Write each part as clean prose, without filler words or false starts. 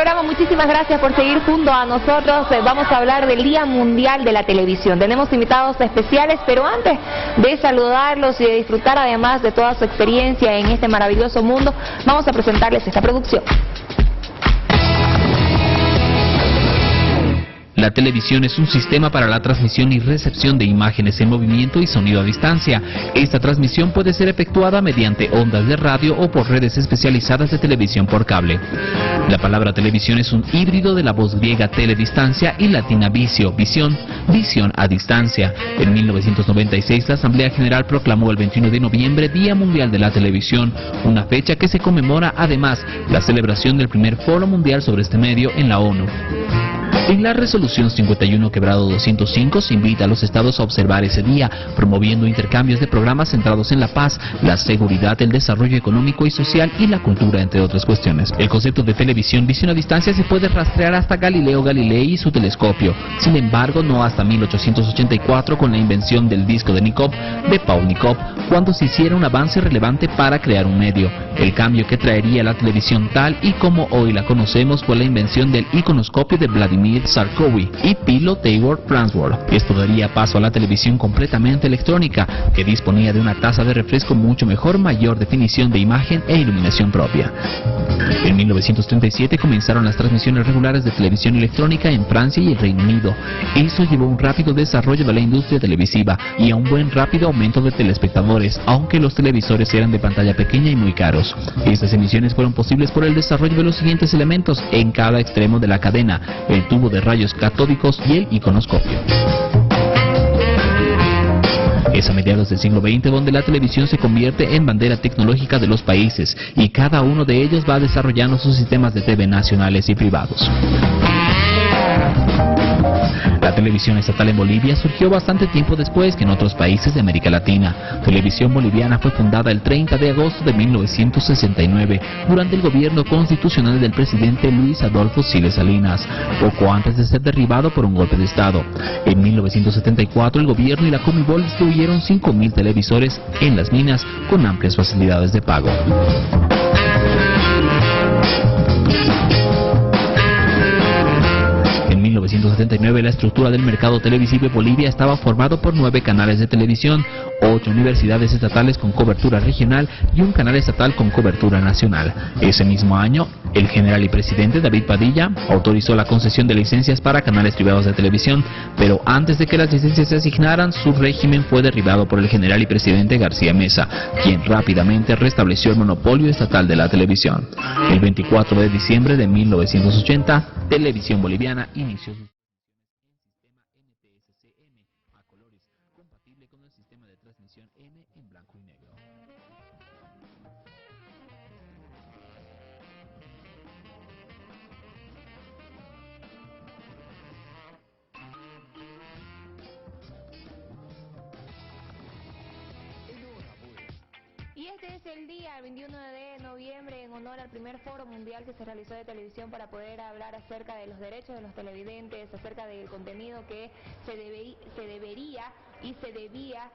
programa, muchísimas gracias por seguir junto a nosotros. Vamos a hablar del Día Mundial de la Televisión. Tenemos invitados especiales, pero antes de saludarlos y de disfrutar además de toda su experiencia en este maravilloso mundo, vamos a presentarles esta producción. La televisión es un sistema para la transmisión y recepción de imágenes en movimiento y sonido a distancia. Esta transmisión puede ser efectuada mediante ondas de radio o por redes especializadas de televisión por cable. La palabra televisión es un híbrido de la voz griega teledistancia y latina visio, visión, visión a distancia. En 1996 la Asamblea General proclamó el 21 de noviembre Día Mundial de la Televisión, una fecha que se conmemora además la celebración del primer Foro Mundial sobre este medio en la ONU. En la resolución 51/205 se invita a los estados a observar ese día, promoviendo intercambios de programas centrados en la paz, la seguridad, el desarrollo económico y social y la cultura, entre otras cuestiones. El concepto de televisión, visión a distancia, se puede rastrear hasta Galileo Galilei y su telescopio. Sin embargo, no hasta 1884 con la invención del disco de Nipkow, de Paul Nipkow, cuando se hiciera un avance relevante para crear un medio. El cambio que traería la televisión tal y como hoy la conocemos fue la invención del iconoscopio de Vladimir Sarkowy y Pilo Taylor Farnsworth. Esto daría paso a la televisión completamente electrónica, que disponía de una tasa de refresco mucho mejor, mayor definición de imagen e iluminación propia. En 1937 comenzaron las transmisiones regulares de televisión electrónica en Francia y el Reino Unido. Eso llevó a un rápido desarrollo de la industria televisiva y a un buen rápido aumento de telespectadores, aunque los televisores eran de pantalla pequeña y muy caros. Estas emisiones fueron posibles por el desarrollo de los siguientes elementos en cada extremo de la cadena: el tubo de rayos catódicos y el iconoscopio. Es a mediados del siglo XX donde la televisión se convierte en bandera tecnológica de los países y cada uno de ellos va desarrollando sus sistemas de TV nacionales y privados. La televisión estatal en Bolivia surgió bastante tiempo después que en otros países de América Latina. Televisión Boliviana fue fundada el 30 de agosto de 1969 durante el gobierno constitucional del presidente Luis Adolfo Siles Salinas, poco antes de ser derribado por un golpe de Estado. En 1974 el gobierno y la Comibol distribuyeron 5.000 televisores en las minas con amplias facilidades de pago. En 1979 la estructura del mercado televisivo en Bolivia estaba formado por 9 canales de televisión, 8 universidades estatales con cobertura regional y un canal estatal con cobertura nacional. Ese mismo año, el general y presidente David Padilla autorizó la concesión de licencias para canales privados de televisión, pero antes de que las licencias se asignaran, su régimen fue derribado por el general y presidente García Meza, quien rápidamente restableció el monopolio estatal de la televisión. El 24 de diciembre de 1980, Televisión Boliviana inició su sistema NTSC-M a colores, compatible con el sistema de transmisión M en blanco y negro. Y este es el día, el 21 de noviembre, en honor al primer foro mundial que se realizó de televisión para poder hablar acerca de los derechos de los televidentes, acerca del contenido que se debería y se debía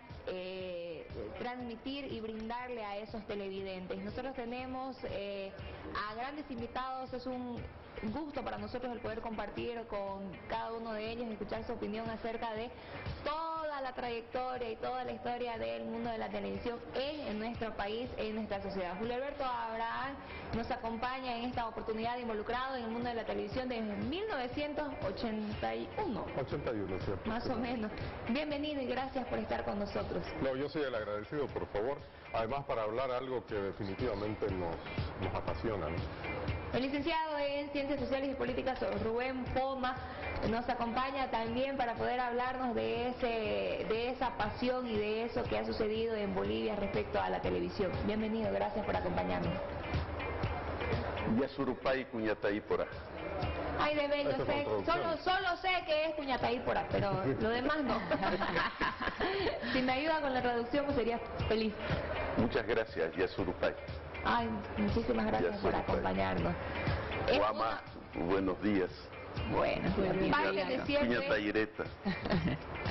transmitir y brindarle a esos televidentes. Nosotros tenemos a grandes invitados, es un gusto para nosotros el poder compartir con cada uno de ellos, escuchar su opinión acerca de toda la trayectoria y toda la historia del mundo de la televisión en nuestro país, en nuestra sociedad. Julio Alberto Abraham nos acompaña en esta oportunidad, involucrado en el mundo de la televisión desde 1981. 81, ¿cierto? Más o menos. Bienvenido y gracias por estar con nosotros. No, yo soy el agradecido, por favor. Además, para hablar algo que definitivamente nos apasiona, ¿no? El licenciado en Ciencias Sociales y Políticas, Rubén Poma, nos acompaña también para poder hablarnos de esa pasión y de eso que ha sucedido en Bolivia respecto a la televisión. Bienvenido, gracias por acompañarnos. Yasurupay Cuñataípora. Ay, de bello, solo sé que es Cuñataípora, pero lo demás no. Si me ayuda con la traducción, pues sería feliz. Muchas gracias, Yasurupay. Ay, muchísimas gracias por acompañarnos. Guama, buenos días. Bueno, parte de cierto Cuña Taireta.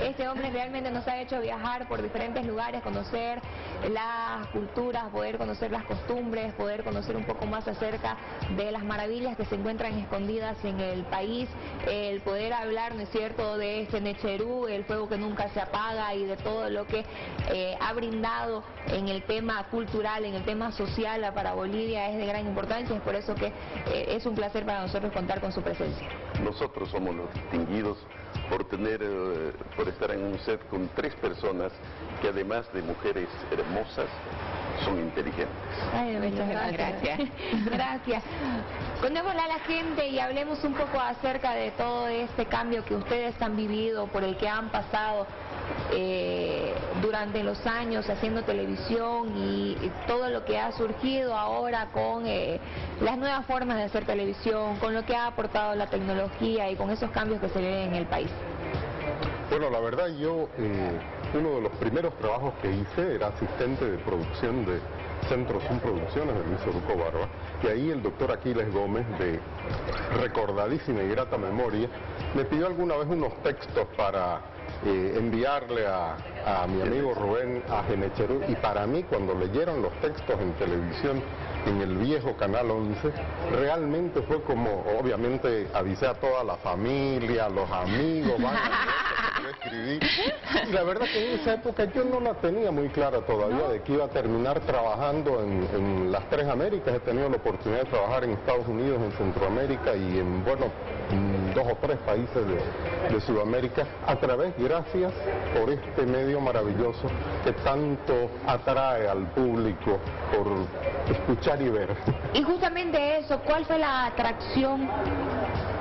este hombre realmente nos ha hecho viajar por diferentes lugares, conocer las culturas, poder conocer las costumbres, poder conocer un poco más acerca de las maravillas que se encuentran escondidas en el país, el poder hablar, ¿no es cierto?, de este Necherú, el fuego que nunca se apaga, y de todo lo que ha brindado en el tema cultural, en el tema social para Bolivia. Es de gran importancia, es por eso que es un placer para nosotros contar con su presencia. Nosotros somos los distinguidos por estar en un set con 3 personas que, además de mujeres hermosas, son inteligentes. Ay, muchas gracias. Gracias. Contémosle a la gente y hablemos un poco acerca de todo este cambio que ustedes han vivido, por el que han pasado durante los años haciendo televisión, y todo lo que ha surgido ahora con las nuevas formas de hacer televisión, con lo que ha aportado la tecnología y con esos cambios que se ven en el país. Bueno, la verdad yo, uno de los primeros trabajos que hice era asistente de producción de Centro Zoom Producciones de Luis Oruco Barba, y ahí el doctor Aquiles Gómez, de recordadísima y grata memoria, me pidió alguna vez unos textos para enviarle a mi amigo Rubén a Genecherú, y para mí, cuando leyeron los textos en televisión en el viejo Canal 11, realmente fue como, obviamente avisé a toda la familia, a los amigos, yo escribí, y la verdad que en esa época yo no la tenía muy clara todavía de que iba a terminar trabajando en las 3 Américas. He tenido la oportunidad de trabajar en Estados Unidos, en Centroamérica y en 2 o 3 países de Sudamérica, gracias por este medio maravilloso que tanto atrae al público por escuchar y ver. Y justamente eso, ¿cuál fue la atracción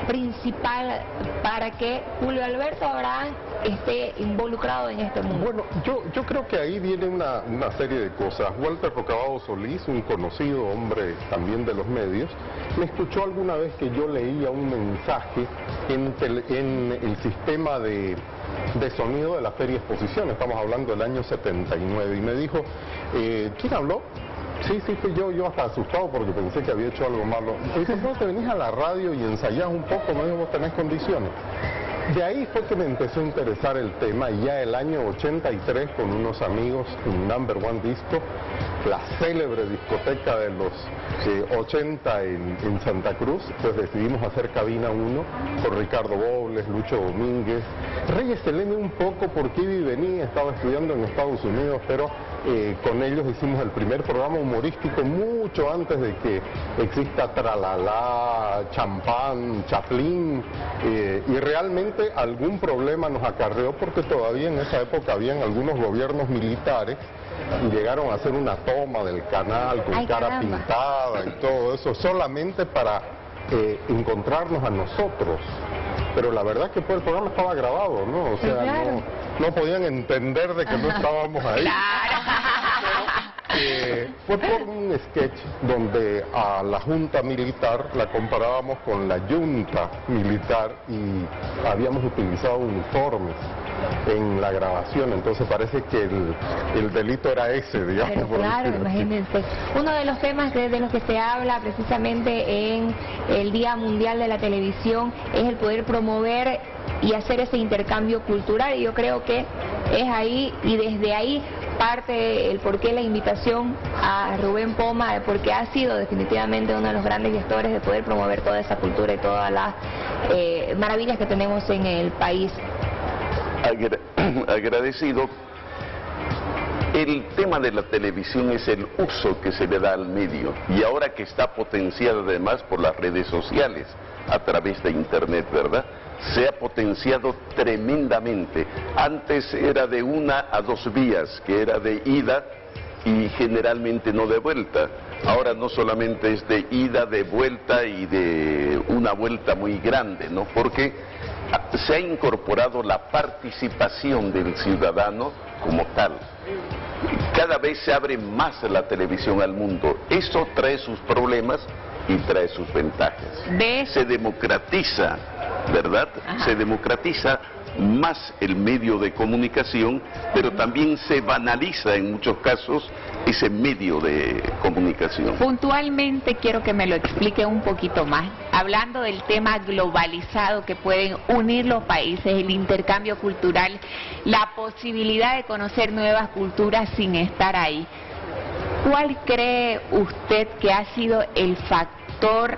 principal para que Julio Alberto Abraham esté involucrado en este mundo? Bueno, yo creo que ahí viene una serie de cosas. Walter Rocabado Solís, un conocido hombre también de los medios, me escuchó alguna vez que yo leía un mensaje en el sistema de sonido de la Feria Exposición, estamos hablando del año 79, y me dijo, ¿quién habló? Sí, fui yo hasta asustado porque pensé que había hecho algo malo. Y dice, ¿por qué no te venís a la radio y ensayás un poco? Me dijo, vos tenés condiciones. De ahí fue que me empezó a interesar el tema, y ya el año 83, con unos amigos, un Number One Disco, la célebre discoteca de los 80 en Santa Cruz, pues decidimos hacer Cabina 1 con Ricardo Bobles, Lucho Domínguez, Reyes Selene un poco porque iba y venía, estaba estudiando en Estados Unidos, pero con ellos hicimos el primer programa humorístico mucho antes de que exista Tralala, Champán, Chaplin, y realmente algún problema nos acarreó porque todavía en esa época habían algunos gobiernos militares y llegaron a hacer una toma del canal con cara pintada y todo eso, solamente para encontrarnos a nosotros. Pero la verdad que pues, el programa estaba grabado, ¿no? O sea, no podían entender de que no estábamos ahí. Fue por un sketch donde a la junta militar la comparábamos con la yunta militar y habíamos utilizado uniformes en la grabación, entonces parece que el delito era ese, digamos. Pero claro, imagínense. Uno de los temas de los que se habla precisamente en el Día Mundial de la Televisión es el poder promover y hacer ese intercambio cultural, y yo creo que es ahí, y desde ahí parte el porqué la invitación a Rubén Poma, porque ha sido definitivamente uno de los grandes gestores de poder promover toda esa cultura y todas las maravillas que tenemos en el país. Agradecido. El tema de la televisión es el uso que se le da al medio, y ahora que está potenciado además por las redes sociales a través de internet, ¿verdad? Se ha potenciado tremendamente. Antes era de 1 a 2 vías, que era de ida y generalmente no de vuelta. Ahora no solamente es de ida, de vuelta y de una vuelta muy grande, ¿no? Porque se ha incorporado la participación del ciudadano como tal. Cada vez se abre más la televisión al mundo. Eso trae sus problemas y trae sus ventajas. Se democratiza, ¿verdad? Se democratiza más el medio de comunicación, pero también se banaliza en muchos casos ese medio de comunicación. Puntualmente quiero que me lo explique un poquito más, hablando del tema globalizado que pueden unir los países, el intercambio cultural, la posibilidad de conocer nuevas culturas sin estar ahí. ¿Cuál cree usted que ha sido el factor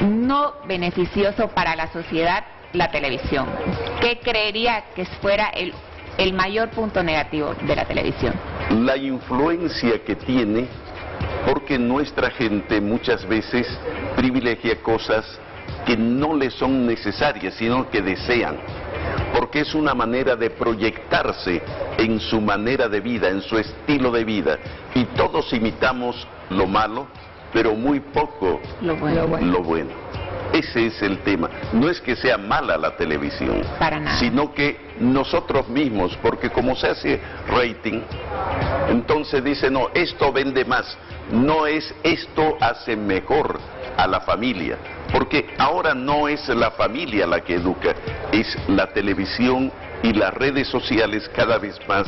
no beneficioso para la sociedad, la televisión? ¿Qué creería que fuera el mayor punto negativo de la televisión? La influencia que tiene, porque nuestra gente muchas veces privilegia cosas que no le son necesarias, sino que desean, porque es una manera de proyectarse en su manera de vida, en su estilo de vida, y todos imitamos lo malo, pero muy poco lo bueno. Ese es el tema. No es que sea mala la televisión, para nada, sino que nosotros mismos, porque como se hace rating, entonces dice, no, esto vende más, no es esto hace mejor a la familia, porque ahora no es la familia la que educa, es la televisión y las redes sociales cada vez más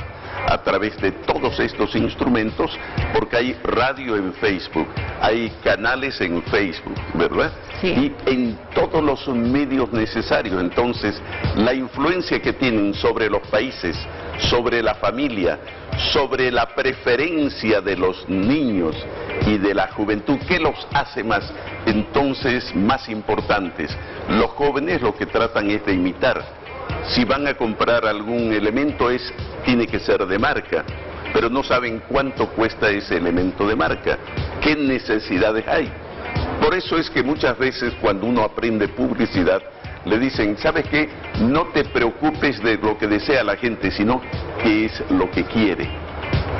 a través de todos estos instrumentos, porque hay radio en Facebook, hay canales en Facebook, ¿verdad? Sí. Y en todos los medios necesarios. Entonces, la influencia que tienen sobre los países, sobre la familia, sobre la preferencia de los niños y de la juventud, ¿qué los hace más? Entonces, más importantes. Los jóvenes lo que tratan es de imitar. Si van a comprar algún elemento tiene que ser de marca, pero no saben cuánto cuesta ese elemento de marca, qué necesidades hay. Por eso es que muchas veces cuando uno aprende publicidad, le dicen, ¿sabes qué? No te preocupes de lo que desea la gente, sino qué es lo que quiere.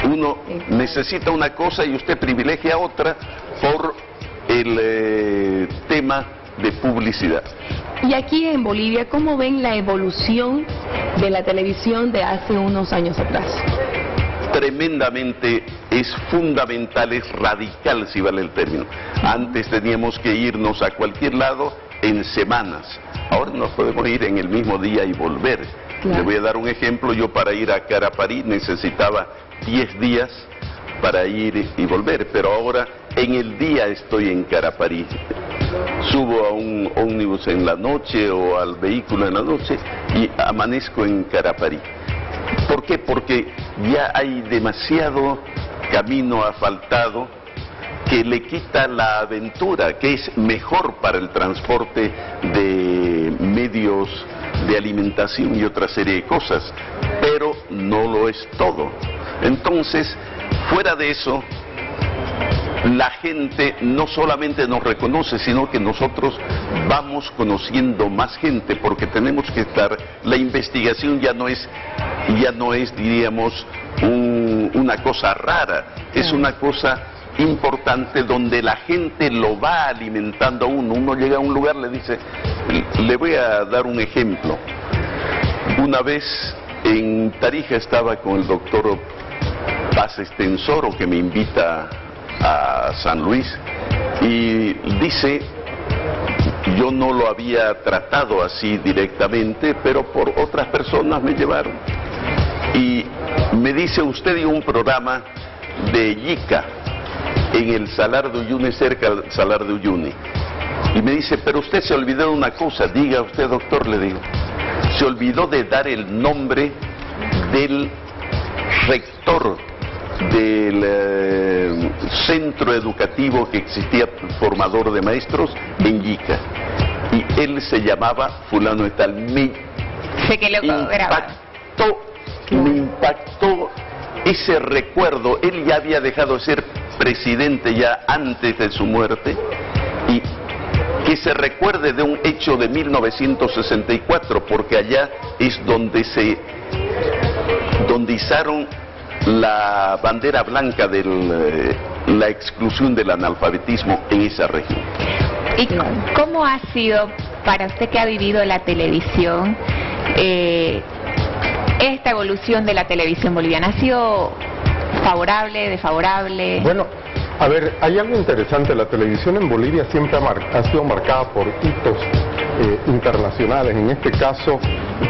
Uno necesita una cosa y usted privilegia otra por el tema de publicidad. Y aquí en Bolivia, ¿cómo ven la evolución de la televisión de hace unos años atrás? Tremendamente, es fundamental, es radical, si vale el término. Antes teníamos que irnos a cualquier lado en semanas. Ahora nos podemos ir en el mismo día y volver. Claro. Le voy a dar un ejemplo. Yo para ir a Caraparí necesitaba 10 días para ir y volver, pero ahora en el día estoy en Caraparí. Subo a un ómnibus en la noche o al vehículo en la noche y amanezco en Caraparí. ¿Por qué? Porque ya hay demasiado camino asfaltado que le quita la aventura, que es mejor para el transporte de medios de alimentación y otra serie de cosas, pero no lo es todo. Entonces, fuera de eso, la gente no solamente nos reconoce, sino que nosotros vamos conociendo más gente, porque tenemos que estar, la investigación ya no es diríamos, una cosa rara, es una cosa importante donde la gente lo va alimentando a uno. Uno llega a un lugar, le dice, le voy a dar un ejemplo. Una vez en Tarija estaba con el doctor Paz Estensoro, que me invita a San Luis, y dice, yo no lo había tratado así directamente, pero por otras personas me llevaron, y me dice, usted dio un programa de Yica en el Salar de Uyuni, cerca del Salar de Uyuni, y me dice, pero usted se olvidó de una cosa. Diga usted, doctor, le digo. Se olvidó de dar el nombre del rector del centro educativo que existía, formador de maestros en Yica, y él se llamaba fulano de tal. Me impactó ese recuerdo. Él ya había dejado de ser presidente ya antes de su muerte, y que se recuerde de un hecho de 1964, porque allá es donde izaron la bandera blanca de la exclusión del analfabetismo en esa región. ¿Y cómo ha sido para usted, que ha vivido la televisión, esta evolución de la televisión boliviana? ¿Ha sido favorable, desfavorable? Bueno, A ver, hay algo interesante. La televisión en Bolivia siempre ha sido marcada por hitos internacionales. En este caso,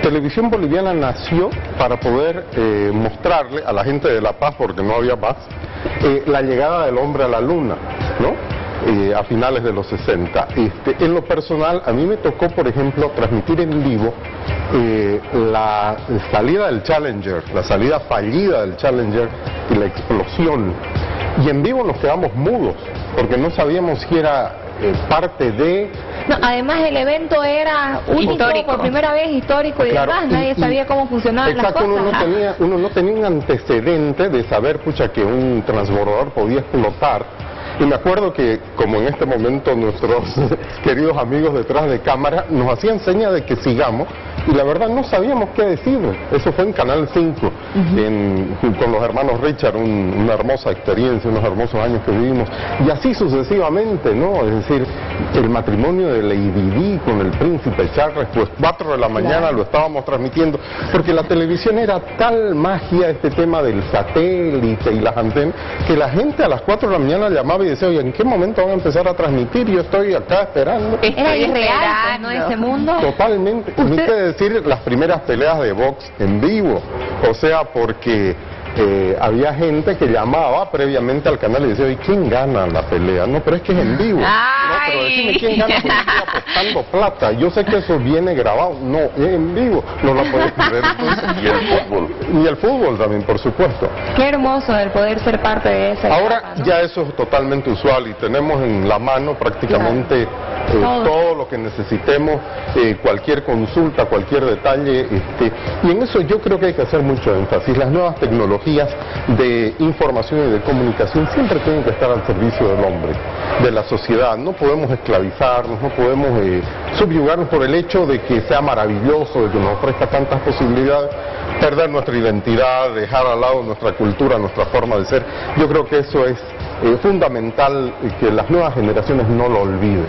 Televisión Boliviana nació para poder mostrarle a la gente de La Paz, porque no había paz, la llegada del hombre a la luna, ¿no? A finales de los 60. En lo personal, a mí me tocó, por ejemplo, transmitir en vivo la salida del Challenger, la salida fallida del Challenger y la explosión. Y en vivo nos quedamos mudos, porque no sabíamos si era parte de... No, además el evento era único, Histórico. por primera vez, histórico y Claro, demás, nadie sabía cómo funcionaban las exacto, cosas. uno no tenía un antecedente de saber, pucha, que un transbordador podía explotar. Y me acuerdo que, como en este momento nuestros queridos amigos detrás de cámara nos hacían seña de que sigamos, y la verdad no sabíamos qué decir. Eso fue en Canal 5, con los hermanos Richard, una hermosa experiencia, unos hermosos años que vivimos, y así sucesivamente, ¿no? Es decir, el matrimonio de Lady Di con el príncipe Charles, pues 4 de la mañana lo estábamos transmitiendo, porque la televisión era tal magia, este tema del satélite y las antenas, que la gente a las 4 de la mañana llamaba y decía, oye, ¿en qué momento van a empezar a transmitir? Yo estoy acá esperando. Era irreal, ¿no? Ese mundo. Totalmente. Ni que decir las primeras peleas de box en vivo. O sea, porque había gente que llamaba previamente al canal y decía, oye, ¿quién gana la pelea? No, pero es que es en vivo. No, pero decime quién gana porque estoy apostando plata. Yo sé que eso viene grabado. No, es en vivo. No lo puedes creer. Y el fútbol. Y el fútbol también, por supuesto. Qué hermoso el poder ser parte de esa Ahora etapa, ¿no? ya eso es totalmente usual y tenemos en la mano prácticamente todo lo que necesitemos, cualquier consulta, cualquier detalle, y en eso yo creo que hay que hacer mucho énfasis. Las nuevas tecnologías de información y de comunicación siempre tienen que estar al servicio del hombre, de la sociedad. No podemos esclavizarnos, no podemos subyugarnos por el hecho de que sea maravilloso, de que nos ofrezca tantas posibilidades, perder nuestra identidad, dejar al lado nuestra cultura, nuestra forma de ser. Yo creo que eso es fundamental, que las nuevas generaciones no lo olviden.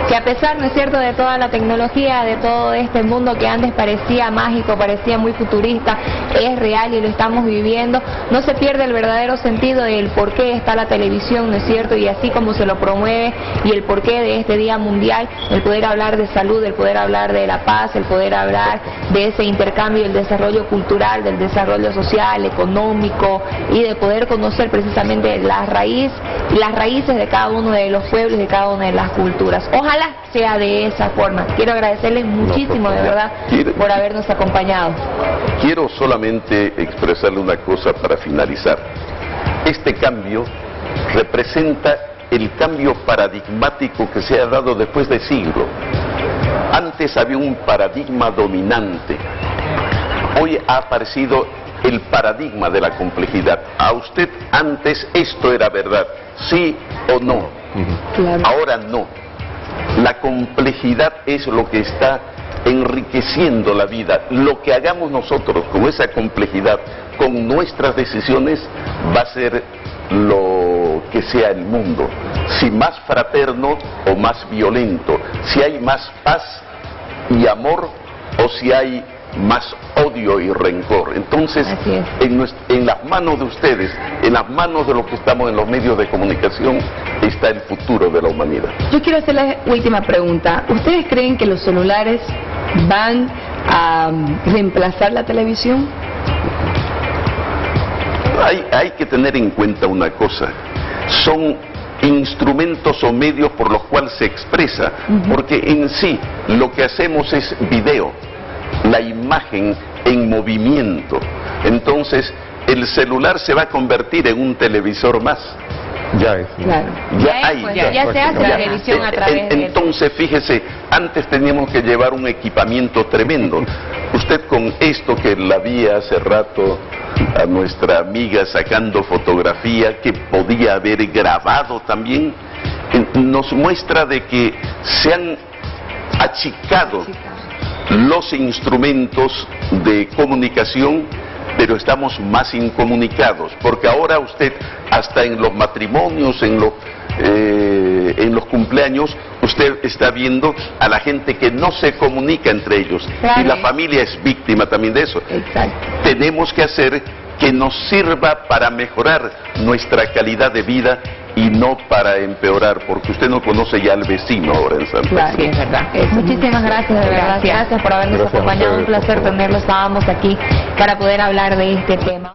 Que a pesar, ¿no es cierto?, de toda la tecnología, de todo este mundo que antes parecía mágico, parecía muy futurista, es real y lo estamos viviendo, no se pierde el verdadero sentido del por qué está la televisión, ¿no es cierto?, y así como se lo promueve, y el porqué de este Día Mundial, el poder hablar de salud, el poder hablar de la paz, el poder hablar de ese intercambio, del desarrollo cultural, del desarrollo social, económico, y de poder conocer precisamente las raíces de cada uno de los pueblos, de cada una de las culturas. Ojalá sea de esa forma. Quiero agradecerles muchísimo, de verdad, por habernos acompañado. Quiero solamente expresarle una cosa para finalizar. Este cambio representa el cambio paradigmático que se ha dado después de siglos. Antes había un paradigma dominante. Hoy ha aparecido el paradigma de la complejidad. A usted antes esto era verdad, sí o no. Claro. Ahora no. La complejidad es lo que está enriqueciendo la vida. Lo que hagamos nosotros con esa complejidad, con nuestras decisiones, va a ser lo que sea el mundo. Si más fraterno o más violento, si hay más paz y amor o si hay más odio y rencor. Entonces, en las manos de ustedes, en las manos de los que estamos en los medios de comunicación, está el futuro de la humanidad. Yo quiero hacer la última pregunta. ¿Ustedes creen que los celulares van a reemplazar la televisión? Hay que tener en cuenta una cosa. Son instrumentos o medios por los cuales se expresa, porque en sí lo que hacemos es video, la imagen en movimiento. Entonces el celular se va a convertir en un televisor más. Ya es. Claro. Ya se hace televisión a través de... Entonces, fíjese, antes teníamos que llevar un equipamiento tremendo. Usted con esto que la vi hace rato a nuestra amiga sacando fotografía, que podía haber grabado también, nos muestra de que se han achicado los instrumentos de comunicación, pero estamos más incomunicados, porque ahora usted, hasta en los matrimonios, en los cumpleaños, usted está viendo a la gente que no se comunica entre ellos, claro. Y la familia es víctima también de eso. Exacto. Tenemos que hacer que nos sirva para mejorar nuestra calidad de vida y no para empeorar, porque usted no conoce ya al vecino ahora en San Pedro. Claro, sí, es verdad. Muchísimas gracias, de verdad. Gracias por habernos Gracias a acompañado. ustedes, Un placer por favor. tenerlo. Estábamos aquí para poder hablar de este tema.